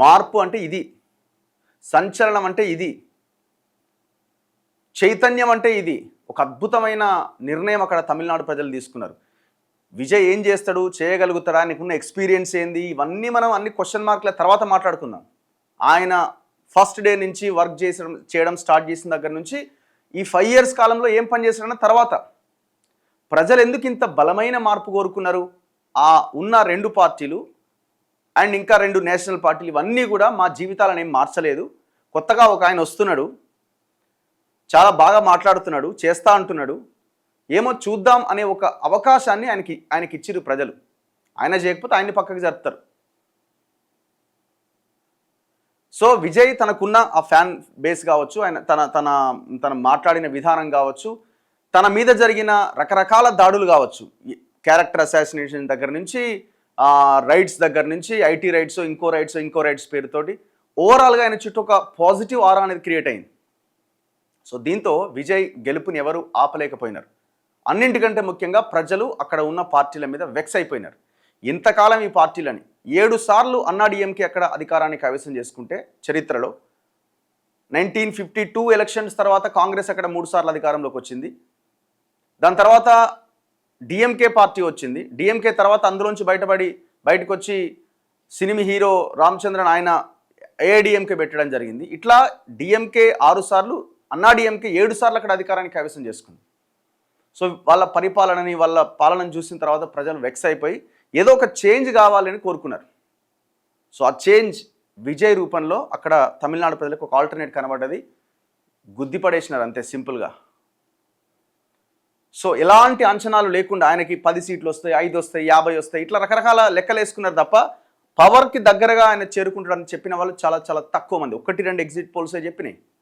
మార్పు అంటే ఇది, సంచలనం అంటే ఇది, చైతన్యం అంటే ఇది. ఒక అద్భుతమైన నిర్ణయం అక్కడ తమిళనాడు ప్రజలు తీసుకున్నారు. విజయ్ ఏం చేస్తాడు, చేయగలుగుతాడా, నీకున్న ఎక్స్పీరియన్స్ ఏంది, ఇవన్నీ మనం అన్ని క్వశ్చన్ మార్కుల తర్వాత మాట్లాడుకుందాం. ఆయన ఫస్ట్ డే నుంచి వర్క్ చేయడం స్టార్ట్ చేసిన దగ్గర నుంచి ఈ 5 years కాలంలో ఏం పని చేశాడన్న తర్వాత ప్రజలు ఎందుకు ఇంత బలమైన మార్పు కోరుకున్నారు? ఆ ఉన్న 2 పార్టీలు అండ్ ఇంకా 2 నేషనల్ పార్టీలు ఇవన్నీ కూడా మా జీవితాలను ఏం మార్చలేదు. కొత్తగా ఒక ఆయన వస్తున్నాడు, చాలా బాగా మాట్లాడుతున్నాడు, చేస్తా అంటున్నాడు, ఏమో చూద్దాం అనే ఒక అవకాశాన్ని ఆయనకి ఇచ్చిరు ప్రజలు. ఆయన చేయకపోతే ఆయన్ని పక్కకి జరుపుతారు. సో విజయ్ తనకున్న ఆ ఫ్యాన్ బేస్ కావచ్చు, ఆయన తన మాట్లాడిన విధానం కావచ్చు, తన మీద జరిగిన రకరకాల దాడులు కావచ్చు, క్యారెక్టర్ అసాసినేషన్ దగ్గర నుంచి రైట్స్ దగ్గర నుంచి ఐటీ రైట్స్ ఇంకో రైట్స్ పేరుతోటి ఓవరాల్గా ఆయన చుట్టూ ఒక పాజిటివ్ ఆరా అనేది క్రియేట్ అయింది. సో దీంతో విజయ్ గెలుపుని ఎవరు ఆపలేకపోయినారు. అన్నింటికంటే ముఖ్యంగా ప్రజలు అక్కడ ఉన్న పార్టీల మీద వెక్స్ అయిపోయినారు. ఇంతకాలం ఈ పార్టీలని 7 సార్లు అన్నాడీఎంకే అక్కడ అధికారాన్ని కైవసం చేసుకుంటే చరిత్రలో 1952 ఎలక్షన్స్ తర్వాత కాంగ్రెస్ అక్కడ 3 సార్లు అధికారంలోకి వచ్చింది. దాని తర్వాత డిఎంకే పార్టీ వచ్చింది. డిఎంకే తర్వాత అందులోంచి బయటకు వచ్చి సినిమా హీరో రామచంద్రన్ ఆయన ఏఐడిఎంకే పెట్టడం జరిగింది. ఇట్లా డిఎంకే 6 సార్లు, అన్నాడీఎంకే 7 సార్లు అక్కడ అధికారాన్ని కైవసం చేసుకుంది. సో వాళ్ళ పాలనను చూసిన తర్వాత ప్రజలు వెక్స్ అయిపోయి ఏదో ఒక చేంజ్ కావాలని కోరుకున్నారు. సో ఆ చేంజ్ విజయ్ రూపంలో అక్కడ తమిళనాడు ప్రజలకు ఒక ఆల్టర్నేట్ కనబడ్డది. గుద్దిపడేసినారు అంతే సింపుల్గా. సో ఎలాంటి అంచనాలు లేకుండా ఆయనకి 10 సీట్లు వస్తాయి, 5 వస్తాయి, 50 వస్తాయి, ఇట్లా రకరకాల లెక్కలు వేసుకున్నారు తప్ప పవర్కి దగ్గరగా ఆయన చేరుకుంటాడని చెప్పిన వాళ్ళు చాలా చాలా తక్కువ మంది. 1-2 ఎగ్జిట్ పోల్సే చెప్పినాయి.